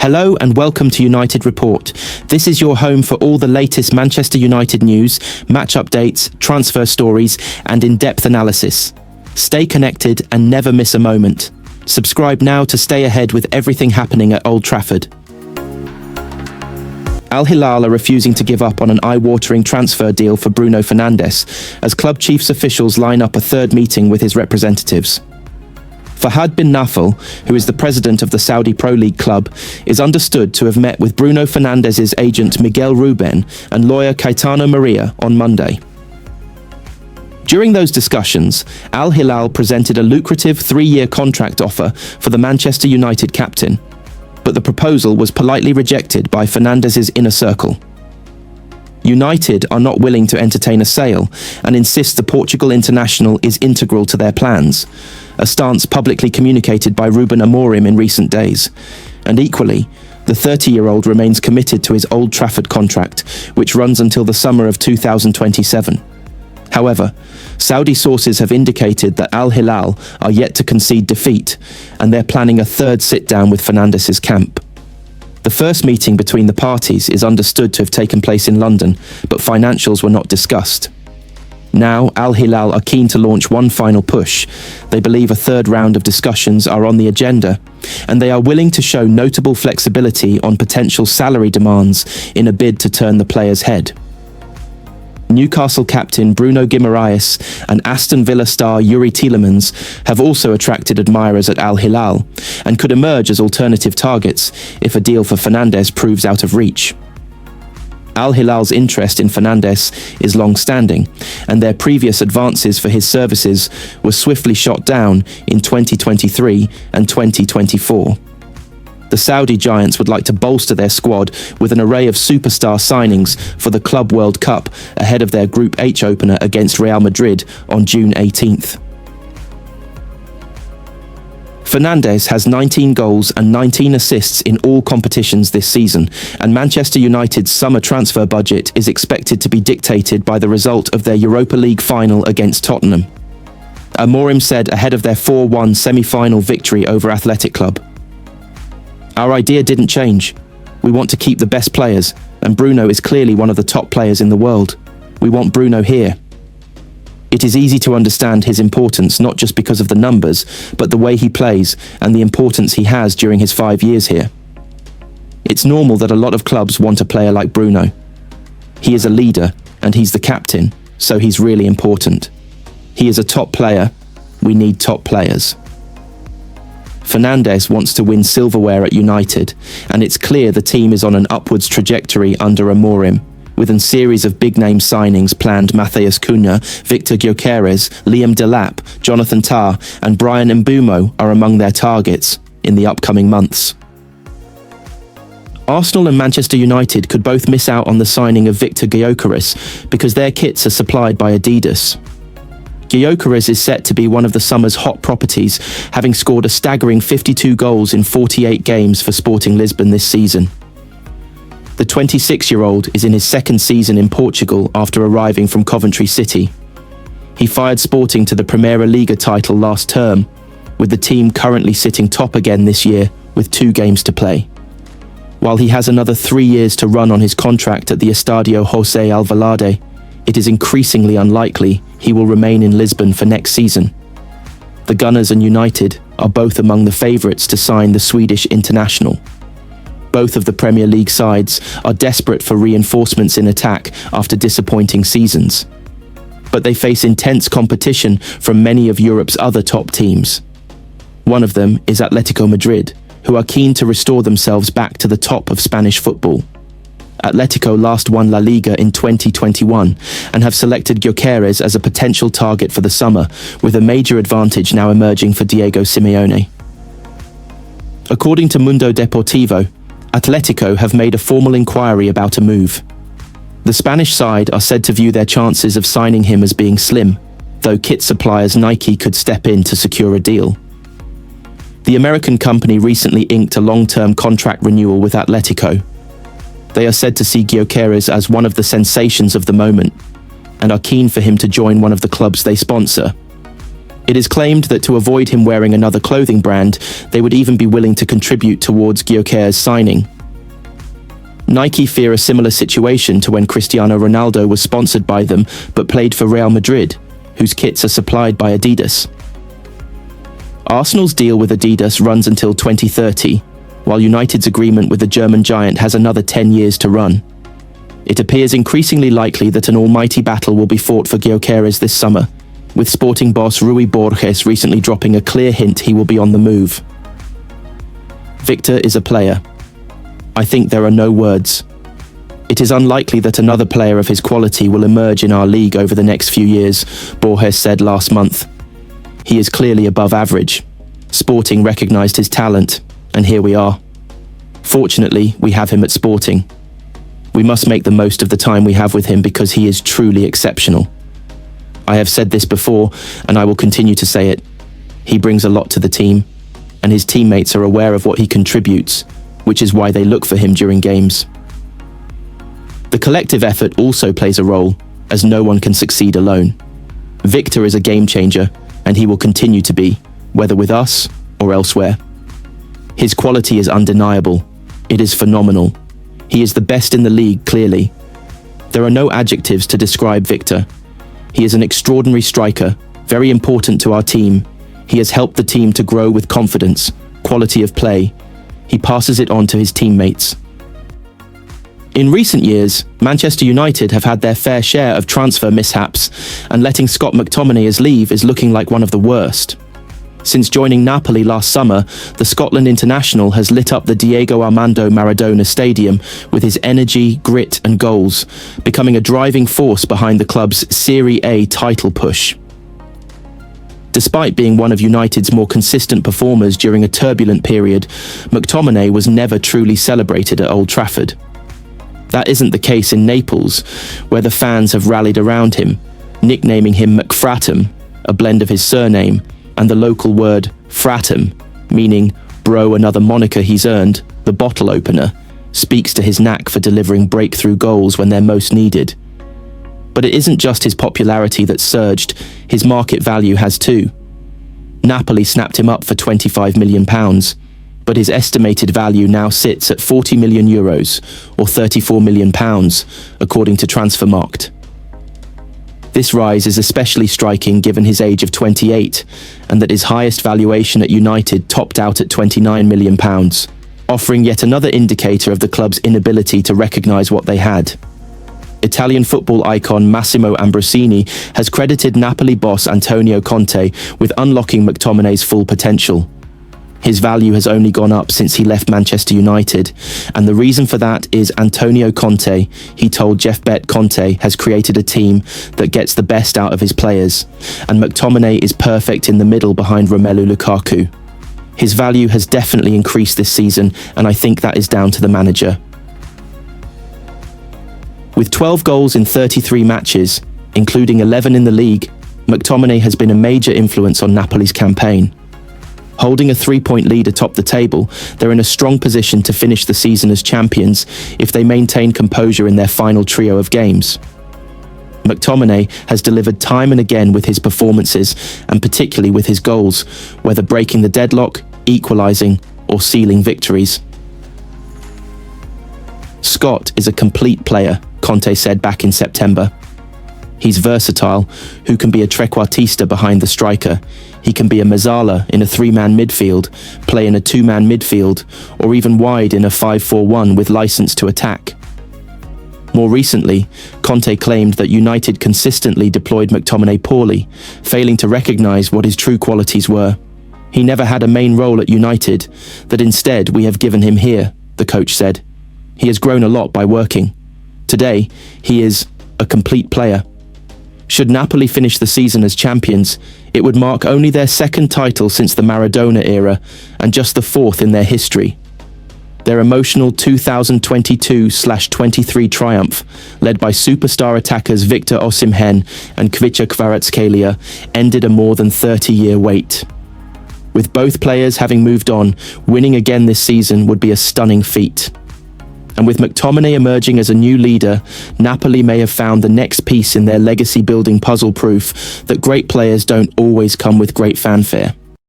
Hello and welcome to United Report. This is your home for all the latest Manchester United news, match updates, transfer stories, and in-depth analysis. Stay connected and never miss a moment. Subscribe now to stay ahead with everything happening at Old Trafford. Al Hilal are refusing to give up on an eye-watering transfer deal for Bruno Fernandes, as club chiefs officials line up a third meeting with his representatives. Fahad bin Nafel, who is the president of the Saudi Pro League club, is understood to have met with Bruno Fernandes' agent Miguel Ruben and lawyer Caetano Maria on Monday. During those discussions, Al Hilal presented a lucrative 3-year contract offer for the Manchester United captain, but the proposal was politely rejected by Fernandes' inner circle. United are not willing to entertain a sale and insist the Portugal international is integral to their plans, a stance publicly communicated by Ruben Amorim in recent days. And equally, the 30-year-old remains committed to his Old Trafford contract, which runs until the summer of 2027. However, Saudi sources have indicated that Al Hilal are yet to concede defeat, and they're planning a third sit-down with Fernandes' camp. The first meeting between the parties is understood to have taken place in London, but financials were not discussed. Now, Al Hilal are keen to launch one final push. They believe a third round of discussions are on the agenda, and they are willing to show notable flexibility on potential salary demands in a bid to turn the player's head. Newcastle captain Bruno Guimaraes and Aston Villa star Youri Tielemans have also attracted admirers at Al Hilal and could emerge as alternative targets if a deal for Fernandes proves out of reach. Al Hilal's interest in Fernandes is long-standing, and their previous advances for his services were swiftly shot down in 2023 and 2024. The Saudi giants would like to bolster their squad with an array of superstar signings for the Club World Cup ahead of their Group H opener against Real Madrid on June 18th. Fernandes has 19 goals and 19 assists in all competitions this season, and Manchester United's summer transfer budget is expected to be dictated by the result of their Europa League final against Tottenham. Amorim said ahead of their 4-1 semi-final victory over Athletic Club. "Our idea didn't change. We want to keep the best players, and Bruno is clearly one of the top players in the world. We want Bruno here. It is easy to understand his importance not just because of the numbers, but the way he plays and the importance he has during his 5 years here. It's normal that a lot of clubs want a player like Bruno. He is a leader, and he's the captain, so he's really important. He is a top player. We need top players." Fernandes wants to win silverware at United, and it's clear the team is on an upwards trajectory under Amorim, with a series of big-name signings planned. Matheus Cunha, Victor Gyökeres, Liam Delap, Jonathan Tah, and Brian Mbeumo are among their targets in the upcoming months. Arsenal and Manchester United could both miss out on the signing of Victor Gyökeres because their kits are supplied by Adidas. Gyökeres is set to be one of the summer's hot properties, having scored a staggering 52 goals in 48 games for Sporting Lisbon this season. The 26-year-old is in his second season in Portugal after arriving from Coventry City. He fired Sporting to the Primeira Liga title last term, with the team currently sitting top again this year with 2 games to play. While he has another 3 years to run on his contract at the Estadio José Alvalade, it is increasingly unlikely he will remain in Lisbon for next season. The Gunners and United are both among the favourites to sign the Swedish international. Both of the Premier League sides are desperate for reinforcements in attack after disappointing seasons. But they face intense competition from many of Europe's other top teams. One of them is Atletico Madrid, who are keen to restore themselves back to the top of Spanish football. Atletico last won La Liga in 2021 and have selected Gyökeres as a potential target for the summer, with a major advantage now emerging for Diego Simeone. According to Mundo Deportivo, Atletico have made a formal inquiry about a move. The Spanish side are said to view their chances of signing him as being slim, though kit suppliers Nike could step in to secure a deal. The American company recently inked a long-term contract renewal with Atletico. They are said to see Gyökeres as one of the sensations of the moment and are keen for him to join one of the clubs they sponsor. It is claimed that to avoid him wearing another clothing brand, they would even be willing to contribute towards Gyökeres' signing. Nike fear a similar situation to when Cristiano Ronaldo was sponsored by them but played for Real Madrid, whose kits are supplied by Adidas. Arsenal's deal with Adidas runs until 2030, while United's agreement with the German giant has another 10 years to run. It appears increasingly likely that an almighty battle will be fought for Gyökeres this summer, with Sporting boss Rui Borges recently dropping a clear hint he will be on the move. Victor is a player. I think there are no words. It is unlikely that another player of his quality will emerge in our league over the next few years, Borges said last month. He is clearly above average. Sporting recognised his talent, and here we are. Fortunately, we have him at Sporting. We must make the most of the time we have with him because he is truly exceptional. I have said this before, and I will continue to say it. He brings a lot to the team, and his teammates are aware of what he contributes, which is why they look for him during games. The collective effort also plays a role, as no one can succeed alone. Victor is a game changer, and he will continue to be, whether with us or elsewhere. His quality is undeniable. It is phenomenal. He is the best in the league, clearly. There are no adjectives to describe Victor. He is an extraordinary striker, very important to our team. He has helped the team to grow with confidence, quality of play. He passes it on to his teammates. In recent years, Manchester United have had their fair share of transfer mishaps, and letting Scott McTominay leave is looking like one of the worst. Since joining Napoli last summer, the Scotland international has lit up the Diego Armando Maradona Stadium with his energy, grit and goals, becoming a driving force behind the club's Serie A title push. Despite being one of United's more consistent performers during a turbulent period, McTominay was never truly celebrated at Old Trafford. That isn't the case in Naples, where the fans have rallied around him, nicknaming him McFratum, a blend of his surname, and the local word fratum, meaning bro, another moniker he's earned, the bottle opener, speaks to his knack for delivering breakthrough goals when they're most needed. But it isn't just his popularity that surged, his market value has too. Napoli snapped him up for £25 million, but his estimated value now sits at €40 million, or £34 million, according to Transfermarkt. This rise is especially striking given his age of 28, and that his highest valuation at United topped out at £29 million, offering yet another indicator of the club's inability to recognise what they had. Italian football icon Massimo Ambrosini has credited Napoli boss Antonio Conte with unlocking McTominay's full potential. His value has only gone up since he left Manchester United, and the reason for that is Antonio Conte, he told Jeff Bet Conte, has created a team that gets the best out of his players, and McTominay is perfect in the middle behind Romelu Lukaku. His value has definitely increased this season, and I think that is down to the manager. With 12 goals in 33 matches, including 11 in the league, McTominay has been a major influence on Napoli's campaign. Holding a 3-point lead atop the table, they're in a strong position to finish the season as champions if they maintain composure in their final trio of games. McTominay has delivered time and again with his performances, and particularly with his goals, whether breaking the deadlock, equalising, or sealing victories. Scott is a complete player, Conte said back in September. He's versatile, who can be a trequartista behind the striker. He can be a mezzala in a 3-man midfield, play in a 2-man midfield, or even wide in a 5-4-1 with license to attack. More recently, Conte claimed that United consistently deployed McTominay poorly, failing to recognise what his true qualities were. He never had a main role at United, that instead we have given him here, the coach said. He has grown a lot by working. Today, he is a complete player. Should Napoli finish the season as champions, it would mark only their second title since the Maradona era and just the fourth in their history. Their emotional 2022/23 triumph, led by superstar attackers Victor Osimhen and Kvicha Kvaratskhelia, ended a more than 30-year wait. With both players having moved on, winning again this season would be a stunning feat. And with McTominay emerging as a new leader, Napoli may have found the next piece in their legacy-building puzzle, proof that great players don't always come with great fanfare.